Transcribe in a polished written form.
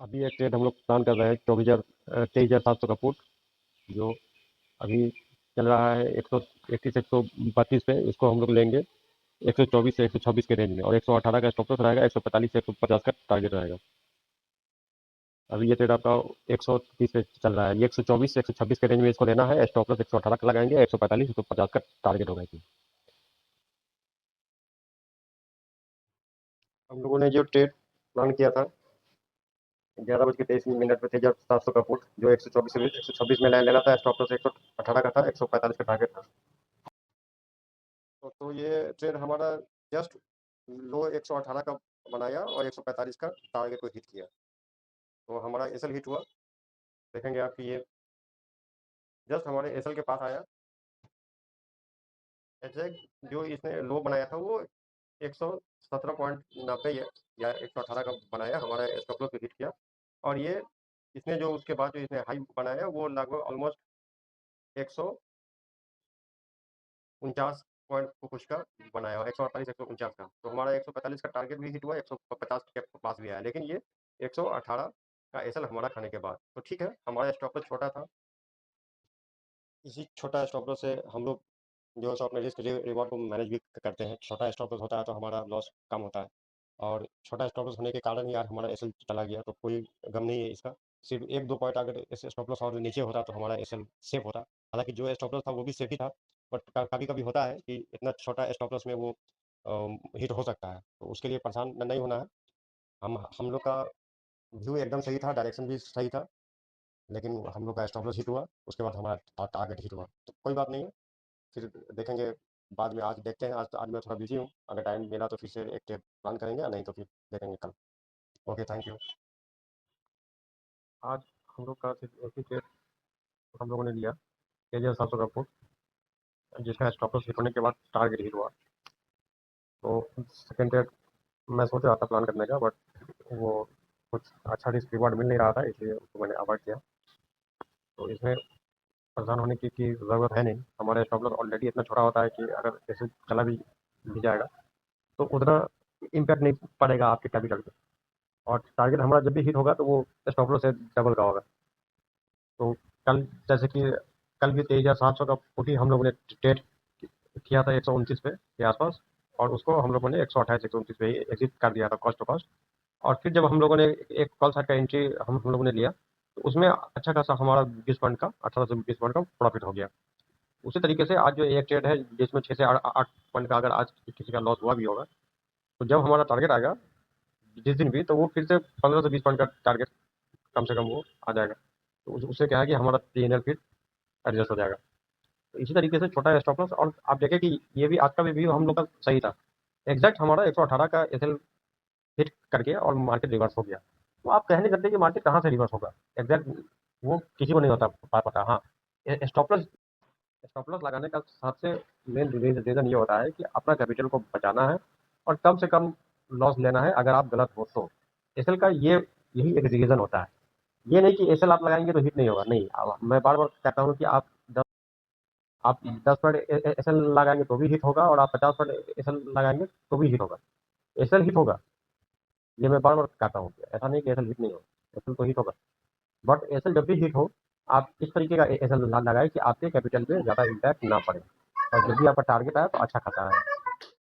अभी एक ट्रेड हम लोग प्लान कर रहे हैं 23,700 का पुट, जो अभी चल रहा है 131 से 132 पे। इसको हम लोग लेंगे 124 से 126 के रेंज में, और 118 का स्टॉप लॉस रहेगा, 145 से 150 का टारगेट रहेगा। अभी ये ट्रेड आपका 130 पे चल रहा है। ये 124 से 126 के रेंज में इसको लेना है, स्टॉप लॉस 118 का लगाएंगे, 145 150 का टारगेट होगा इसमें। हम लोगों ने जो ट्रेड प्लान किया था 11:23 पे 3,700 का पुट, जो 124 से 126 में लेना था, स्टॉप लॉस 118 का था, 145 का टारगेट था। तो ये ट्रेड हमारा जस्ट लो 118 का बनाया और 145 का टारगेट को हिट किया, तो हमारा एसएल हिट हुआ। देखेंगे आप कि ये जस्ट हमारे एसएल के पास आया। एग्जैक्ट जो इसने लो बनाया था वो 117.90 या 118 का बनाया, हमारा स्टॉप लॉस को हिट किया। और ये इसने जो उसके बाद जो इसने हाई बनाया वो लगभग ऑलमोस्ट 149 पॉइंट कुछ का बनाया, 148 149 का। तो हमारा 145 का टारगेट भी हिट हुआ, 150 के पास भी आया, लेकिन ये 118 का एसएल हमारा खाने के बाद। तो ठीक है, हमारा स्टॉप लॉस छोटा था। इसी छोटा स्टॉप लॉस से हम लोग जो है सो अपने रिस्क रिवॉर्ड को मैनेज भी करते हैं। छोटा स्टॉप लॉस होता है तो हमारा लॉस कम होता है, और छोटा स्टॉप लॉस होने के कारण यार हमारा एसएल चला गया, तो कोई गम नहीं है इसका। सिर्फ एक दो पॉइंट अगर इस स्टॉप लॉस और नीचे होता तो हमारा एसएल सेफ होता। हालांकि जो स्टॉप लॉस था वो भी सेफ ही था, बट कभी कभी होता है कि इतना छोटा स्टॉप लॉस में वो हिट हो सकता है, तो उसके लिए परेशान नहीं होना है। हम लोग का व्यू एकदम सही था, डायरेक्शन भी सही था, लेकिन हम लोग का स्टॉप लॉस हिट हुआ, उसके बाद हमारा टारगेट हिट हुआ, तो कोई बात नहीं है। फिर देखेंगे बाद में। आज देखते हैं, आज मैं थोड़ा बिजी हूँ, अगर टाइम मिला तो फिर से एक ट्रिप प्लान करेंगे, नहीं तो फिर देखेंगे कल। Okay, thank you. आज हम लोग का सिर्फ एक ही ट्रेड हम लोगों ने लिया, 3,700 का पुट, जिसका स्टॉप लॉस हिट होने के बाद टारगेट हिट हुआ। तो सेकेंड ट्रेड मैं सोच रहा था प्लान करने का, बट वो कुछ अच्छा रिस्क रिवॉर्ड मिल नहीं रहा था, इसलिए उसको मैंने अवॉइड किया। तो इसमें परेशान होने की ज़रूरत है नहीं। हमारे स्टॉप लॉस ऑलरेडी इतना छोटा होता है कि अगर ऐसे चला भी जाएगा तो उतना इम्पैक्ट नहीं पड़ेगा आपके कैपिटल पे। और टारगेट हमारा जब भी हिट होगा तो वो स्टॉप लॉस से डबल का होगा। तो कल जैसे कि कल भी 23,700 का पुट ही हम लोगों ने ट्रेड किया था 129 पे के आसपास, और उसको हम लोगों ने 128 129 पे ही एग्जिट कर दिया था कॉस्ट टू कॉस्ट। और फिर जब हम लोगों ने एक कॉल साइड का एंट्री हम लोगों ने लिया, तो उसमें अच्छा खासा हमारा 20 पॉइंट का 18 से 20 पॉइंट का प्रॉफिट हो गया। उसी तरीके से आज जो एक ट्रेड है जिसमें 6 से 8 पॉइंट का अगर आज किसी का लॉस हुआ भी होगा, तो जब हमारा टारगेट आएगा जिस दिन भी, तो वो फिर से 15 से 20 पॉइंट का टारगेट कम से कम वो आ जाएगा। तो उससे क्या है कि हमारा पीएनएल फिर एडजस्ट हो जाएगा। तो इसी तरीके से छोटा स्टॉप लॉस। और आप देखें कि ये भी आज का भी व्यू हम लोग का सही था। एग्जैक्ट हमारा 118 का एसएल हिट करके और मार्केट रिवर्स हो गया। तो आप कह नहीं सकते कि मार्केट कहाँ से रिवर्स होगा। एग्जैक्ट वो किसी को नहीं होता पता। हाँ, स्टॉप लॉस लगाने का सबसे मेन रीज़न ये होता है कि अपना कैपिटल को बचाना है और कम से कम लॉस लेना है अगर आप गलत हो तो। एसएल का ये यही एक रीज़न होता है। ये नहीं कि एसएल आप लगाएंगे तो हिट नहीं होगा, नहीं। मैं बार बार कहता हूँ कि आप 10% एसएल लगाएंगे तो भी हिट होगा, और आप 50% एसएल लगाएंगे तो भी हिट होगा। एसएल हिट होगा, ये मैं बार बार कहता हूँ। ऐसा नहीं कि एसएल हिट नहीं होगा, एसएल तो हिट होगा। बट एसएल जब भी हिट हो, आप इस तरीके का एसएल लगाए कि आपके कैपिटल पे ज़्यादा इम्पैक्ट ना पड़े, और जब भी आपका टारगेट आए तो अच्छा खाता है।